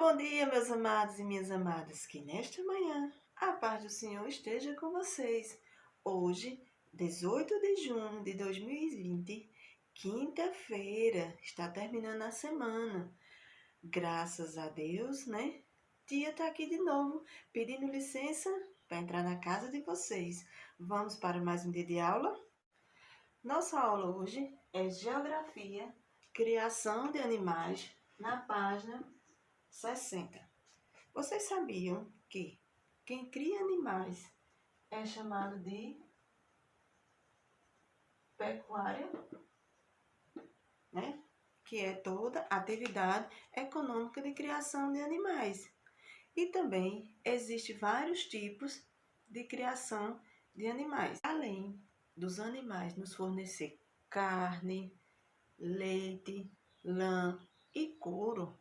bom dia, meus amados e minhas amadas, que nesta manhã a paz do Senhor esteja com vocês. Hoje, 18 de junho de 2020, quinta-feira, está terminando a semana. Graças a Deus, né? Tia tá aqui de novo, pedindo licença para entrar na casa de vocês. Vamos para mais um dia de aula? Nossa aula hoje é Geografia, Criação de Animais, na página 60. Vocês sabiam que quem cria animais é chamado de pecuária, né? Que é toda atividade econômica de criação de animais. E também existem vários tipos de criação de animais. Além dos animais nos fornecer carne, leite, lã e couro,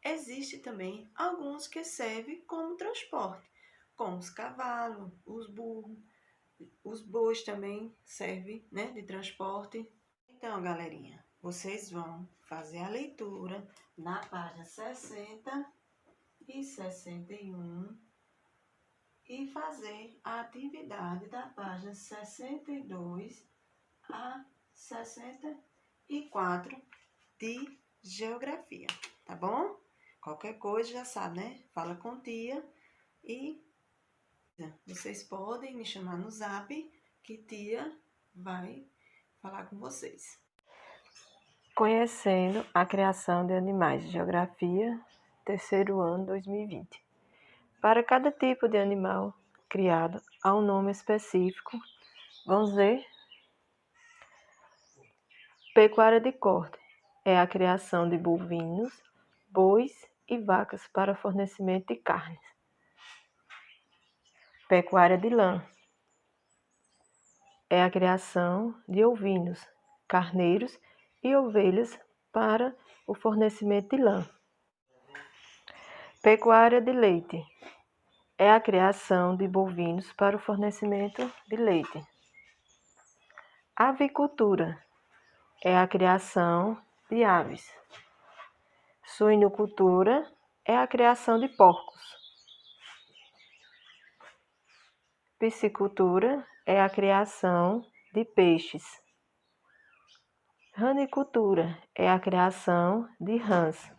existe também alguns que servem como transporte, como os cavalos, os burros, os bois também servem, né, de transporte. Então, galerinha, vocês vão fazer a leitura na página 60 e 61 e fazer a atividade da página 62 a 64 de Geografia, tá bom? Qualquer coisa já sabe, né? Fala com tia e vocês podem me chamar no zap que tia vai falar com vocês. Conhecendo a criação de animais, Geografia, terceiro ano 2020. Para cada tipo de animal criado, há um nome específico. Vamos ver? Pecuária de corte é a criação de bovinos, bois e vacas para fornecimento de carnes. Pecuária de lã é a criação de ovinos, carneiros e ovelhas para o fornecimento de lã. Pecuária de leite é a criação de bovinos para o fornecimento de leite. Avicultura é a criação de aves. Suinocultura é a criação de porcos. Piscicultura é a criação de peixes. Ranicultura é a criação de rãs.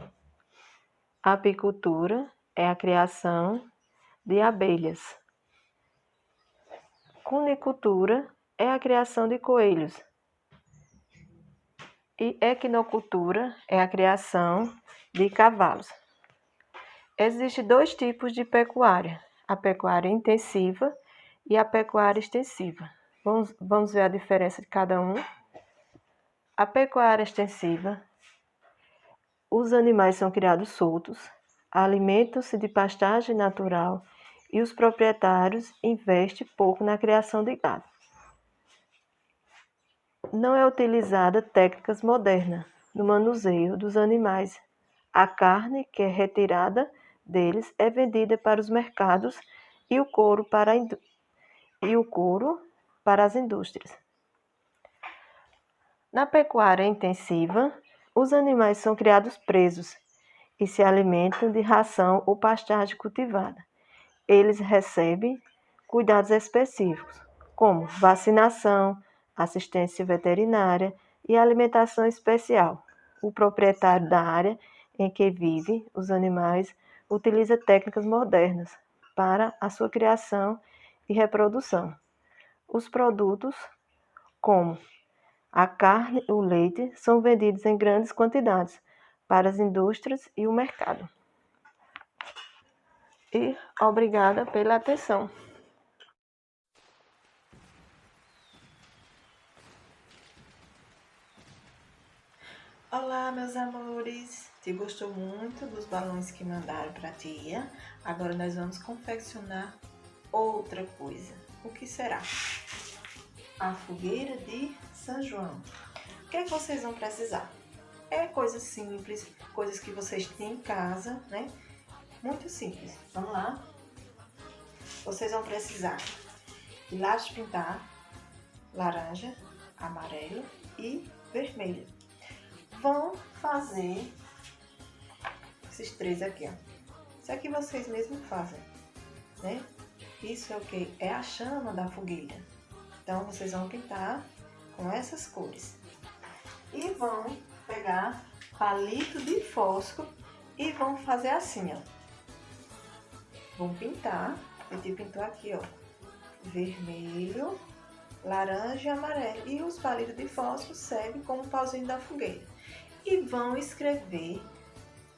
Apicultura é a criação de abelhas. Cunicultura é a criação de coelhos. E equinocultura é a criação de cavalos. Existem dois tipos de pecuária, a pecuária intensiva e a pecuária extensiva. Vamos ver a diferença de cada um. A pecuária extensiva, os animais são criados soltos, alimentam-se de pastagem natural e os proprietários investem pouco na criação de gado. Não é utilizada técnicas modernas no manuseio dos animais. A carne que é retirada deles é vendida para os mercados e o couro para as indústrias. Na pecuária intensiva, os animais são criados presos e se alimentam de ração ou pastagem cultivada. Eles recebem cuidados específicos, como vacinação, assistência veterinária e alimentação especial. O proprietário da área em que vivem os animais utiliza técnicas modernas para a sua criação e reprodução. Os produtos, como a carne e o leite, são vendidos em grandes quantidades para as indústrias e o mercado. E obrigada pela atenção. Olá, meus amores! Tia gostou muito dos balões que mandaram para tia. Agora nós vamos confeccionar outra coisa. O que será? A fogueira de São João. O que é que vocês vão precisar? É coisa simples, coisas que vocês têm em casa, né? Muito simples. Vamos lá? Vocês vão precisar de lápis de pintar, laranja, amarelo e vermelho. Vão fazer esses três aqui, ó. Isso aqui vocês mesmos fazem, né? Isso é o que? É a chama da fogueira. Então, vocês vão pintar com essas cores. E vão pegar palito de fósforo e vão fazer assim, ó. Vão pintar, a gente pintou aqui, ó, vermelho, laranja e amarelo. E os palitos de fósforo servem como pauzinho da fogueira. E vão escrever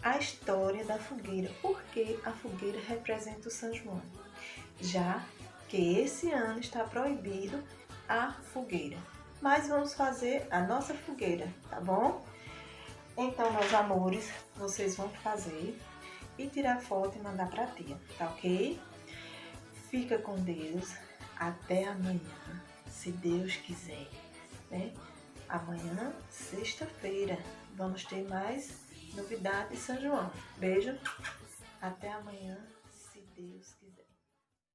a história da fogueira, porque a fogueira representa o São João, já que esse ano está proibido a fogueira. Mas vamos fazer a nossa fogueira, tá bom? Então, meus amores, vocês vão fazer e tirar foto e mandar pra tia, tá ok? Fica com Deus, até amanhã, se Deus quiser, né? Amanhã, sexta-feira, vamos ter mais novidades de São João. Beijo, até amanhã, se Deus quiser.